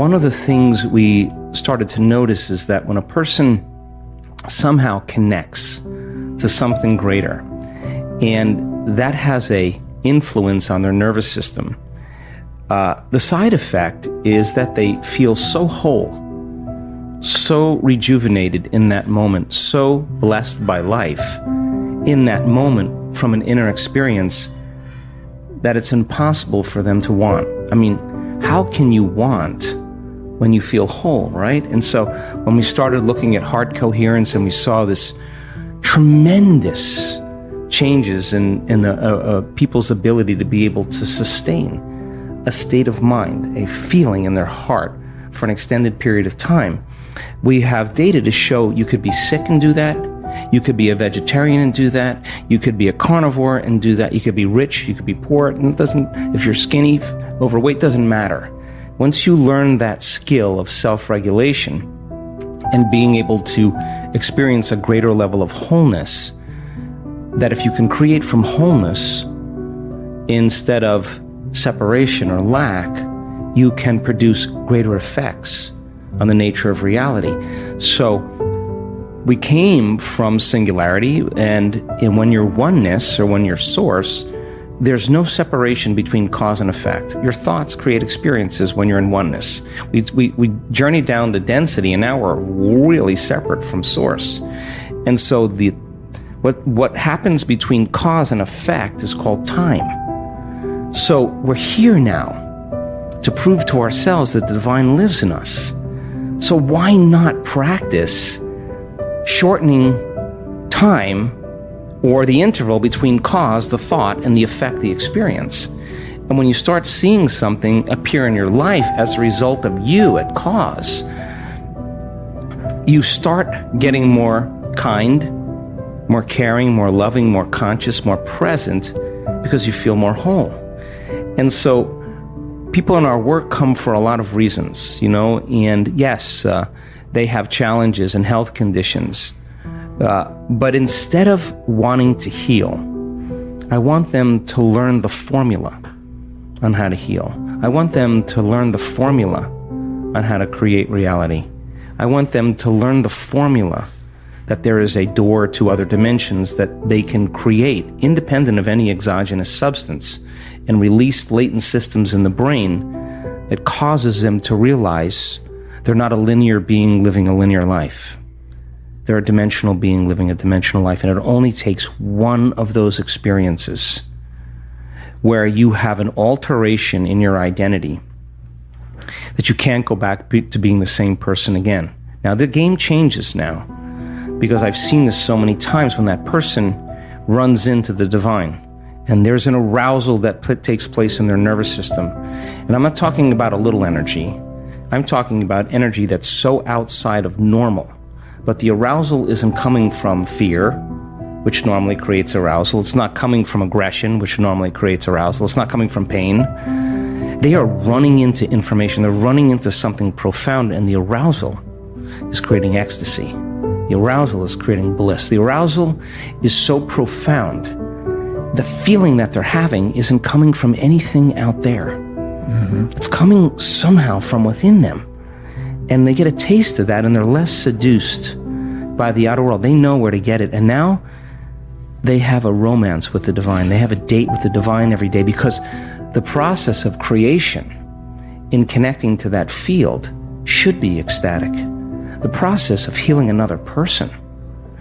one of the things we started to notice is that when a person somehow connects to something greater, and that has a influence on their nervous system, the side effect is that they feel so whole, so rejuvenated in that moment, so blessed by life in that moment from an inner experience that it's impossible for them to want. I mean, how can you want when you feel whole, right? And so when we started looking at heart coherence and we saw this tremendous changes in people's ability to be able to sustain a state of mind, a feeling in their heart for an extended period of time, we have data to show you could be sick and do that. You could be a vegetarian and do that. You could be a carnivore and do that. You could be rich. You could be poor. And it doesn't, if you're skinny, overweight, doesn't matter. Once you learn that skill of self-regulation and being able to experience a greater level of wholeness, that if you can create from wholeness instead of separation or lack, you can produce greater effects on the nature of reality. So we came from singularity, and when you're oneness or when you're source, there's no separation between cause and effect. Your thoughts create experiences when you're in oneness. We journeyed down the density, and now we're really separate from source. And so what happens between cause and effect is called time. So we're here now to prove to ourselves that the divine lives in us. So why not practice shortening time or the interval between cause, the thought, and the effect, the experience? And when you start seeing something appear in your life as a result of you at cause, you start getting more kind, more caring, more loving, more conscious, more present, because you feel more whole. And so people in our work come for a lot of reasons, and yes, they have challenges and health conditions. But instead of wanting to heal, I want them to learn the formula on how to heal. I want them to learn the formula on how to create reality. I want them to learn the formula that there is a door to other dimensions that they can create independent of any exogenous substance and release latent systems in the brain that causes them to realize they're not a linear being living a linear life. They're a dimensional being living a dimensional life, and it only takes one of those experiences where you have an alteration in your identity that you can't go back to being the same person again. Now, the game changes now, because I've seen this so many times when that person runs into the divine, and there's an arousal that takes place in their nervous system. And I'm not talking about a little energy. I'm talking about energy that's so outside of normal. But the arousal isn't coming from fear, which normally creates arousal. It's not coming from aggression, which normally creates arousal. It's not coming from pain. They are running into information. They're running into something profound, and the arousal is creating ecstasy. The arousal is creating bliss. The arousal is so profound. The feeling that they're having isn't coming from anything out there. Mm-hmm. It's coming somehow from within them. And they get a taste of that, and they're less seduced by the outer world. They know where to get it. And now they have a romance with the divine. They have a date with the divine every day, because the process of creation in connecting to that field should be ecstatic. The process of healing another person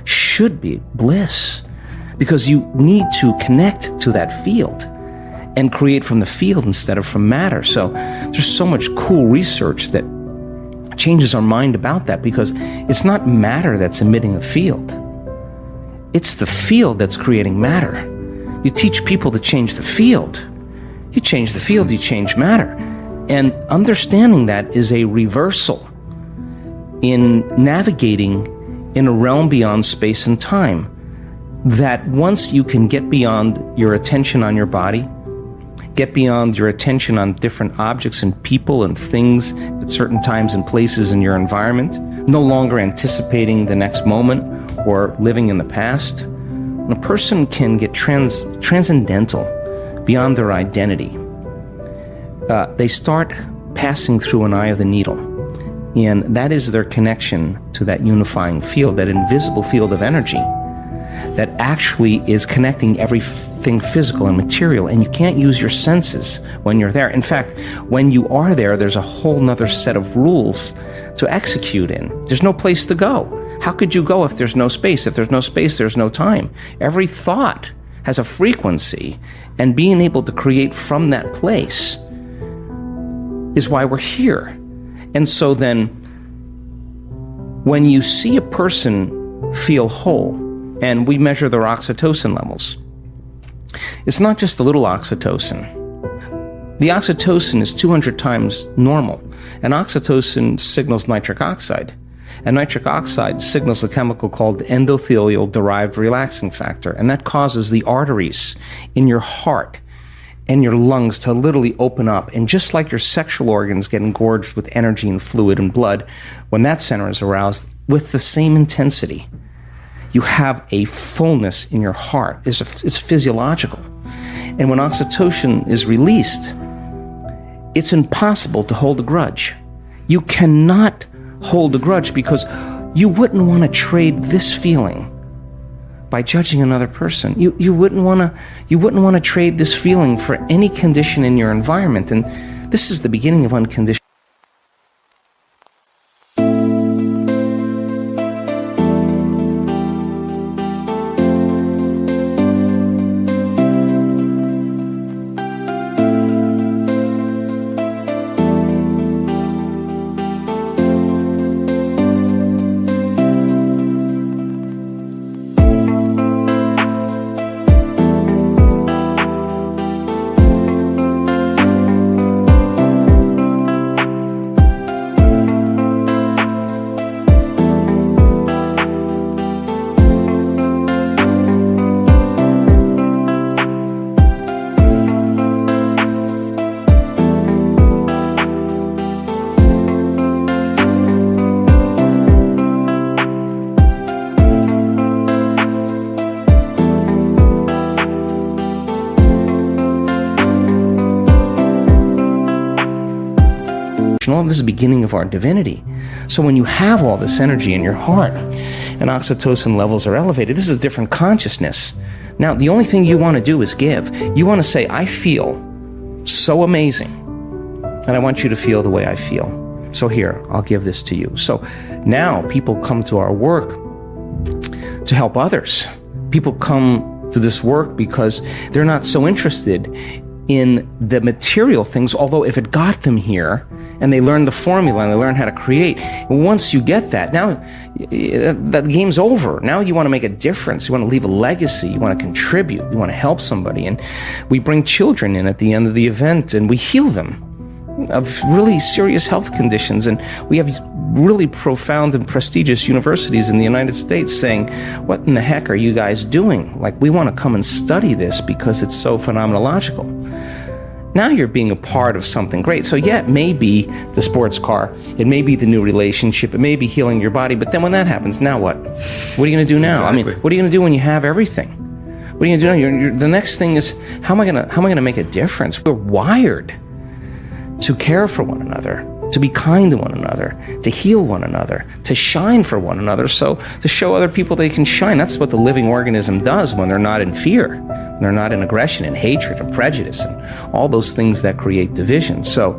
should be bliss, because you need to connect to that field and create from the field instead of from matter. So there's so much cool research that changes our mind about that, because it's not matter that's emitting a field. It's the field that's creating matter. You teach people to change the field. You change the field, you change matter. And understanding that is a reversal in navigating in a realm beyond space and time, that once you can get beyond your attention on your body, get beyond your attention on different objects and people and things at certain times and places in your environment, no longer anticipating the next moment or living in the past, when a person can get transcendental beyond their identity, they start passing through an eye of the needle. And that is their connection to that unifying field, that invisible field of energy that actually is connecting everything physical and material. And you can't use your senses when you're there. In fact, when you are there, there's a whole nother set of rules to execute in. There's no place to go. How could you go if there's no space? If there's no space, there's no time. Every thought has a frequency, and being able to create from that place is why we're here. And so then, when you see a person feel whole, and we measure their oxytocin levels, it's not just a little oxytocin. The oxytocin is 200 times normal, and oxytocin signals nitric oxide. And nitric oxide signals a chemical called endothelial-derived relaxing factor, and that causes the arteries in your heart and your lungs to literally open up. And just like your sexual organs get engorged with energy and fluid and blood, when that center is aroused, with the same intensity, you have a fullness in your heart. It's physiological. And when oxytocin is released, it's impossible to hold a grudge. You cannot hold a grudge because you wouldn't want to trade this feeling by judging another person. You wouldn't want to trade this feeling for any condition in your environment. And this is the beginning of unconditional. This is the beginning of our divinity. So when you have all this energy in your heart and oxytocin levels are elevated, this is a different consciousness. Now, the only thing you want to do is give. You want to say, I feel so amazing, and I want you to feel the way I feel. So here, I'll give this to you. So now people come to our work to help others. People come to this work because they're not so interested in the material things, although if it got them here, and they learn the formula and they learn how to create. And once you get that, now that game's over. Now you want to make a difference. You want to leave a legacy. You want to contribute. You want to help somebody. And we bring children in at the end of the event and we heal them of really serious health conditions. And we have really profound and prestigious universities in the United States saying, what in the heck are you guys doing? Like, we want to come and study this because it's so phenomenological. Now you're being a part of something great. So yeah, it may be the sports car, it may be the new relationship, it may be healing your body, but then when that happens, now what? What are you going to do now? Exactly. I mean, what are you going to do when you have everything? What are you going to do now? The next thing is, how am I going to make a difference? We're wired to care for one another, to be kind to one another, to heal one another, to shine for one another, so to show other people they can shine. That's what the living organism does when they're not in fear, when they're not in aggression and hatred and prejudice and all those things that create division. So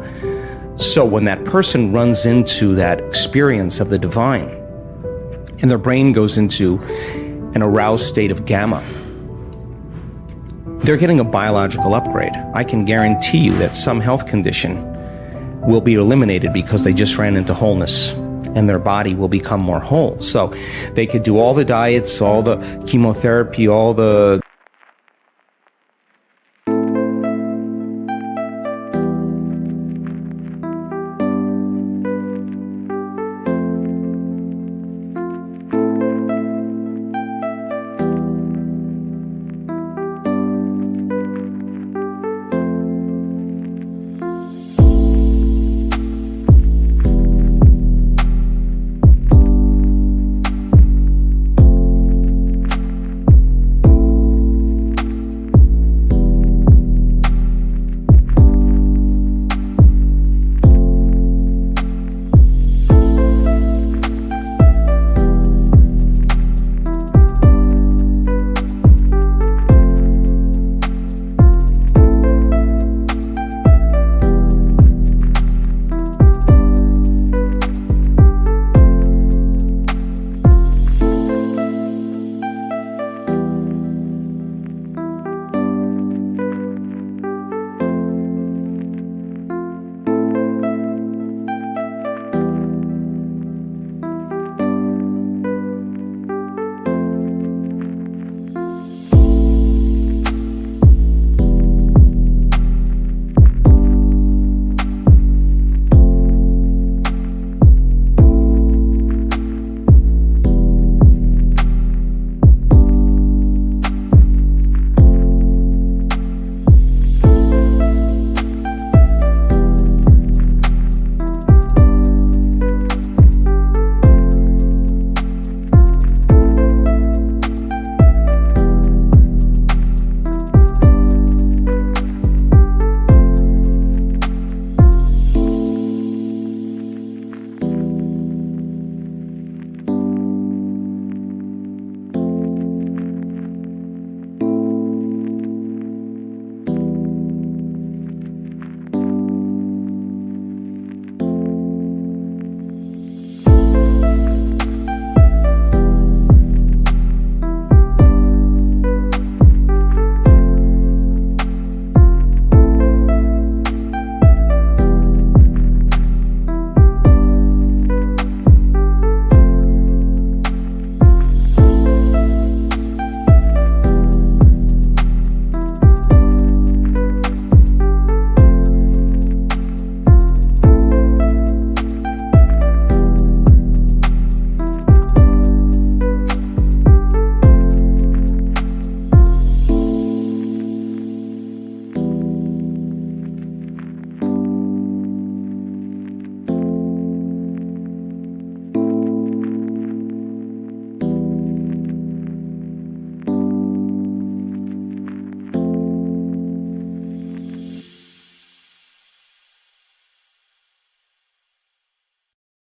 when that person runs into that experience of the divine and their brain goes into an aroused state of gamma, they're getting a biological upgrade. I can guarantee you that some health condition will be eliminated because they just ran into wholeness and their body will become more whole. So they could do all the diets, all the chemotherapy, all the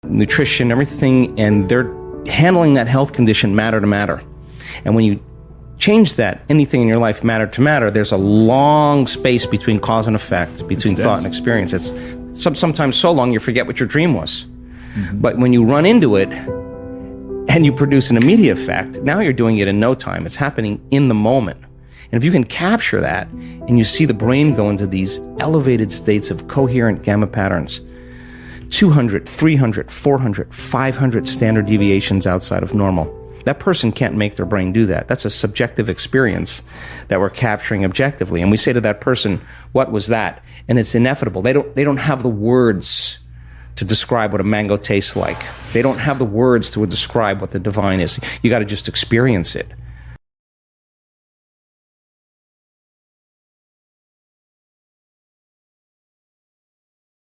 nutrition, everything, and they're handling that health condition matter to matter. And when you change that, anything in your life matter to matter, there's a long space between cause and effect, between thought and experience. It's sometimes so long you forget what your dream was. Mm-hmm. But when you run into it and you produce an immediate effect, now you're doing it in no time. It's happening in the moment. And if you can capture that and you see the brain go into these elevated states of coherent gamma patterns, 200, 300, 400, 500 standard deviations outside of normal, that person can't make their brain do that. That's a subjective experience that we're capturing objectively. And we say to that person, what was that? And it's ineffable. They don't have the words to describe what a mango tastes like. They don't have the words to describe what the divine is. You got to just experience it.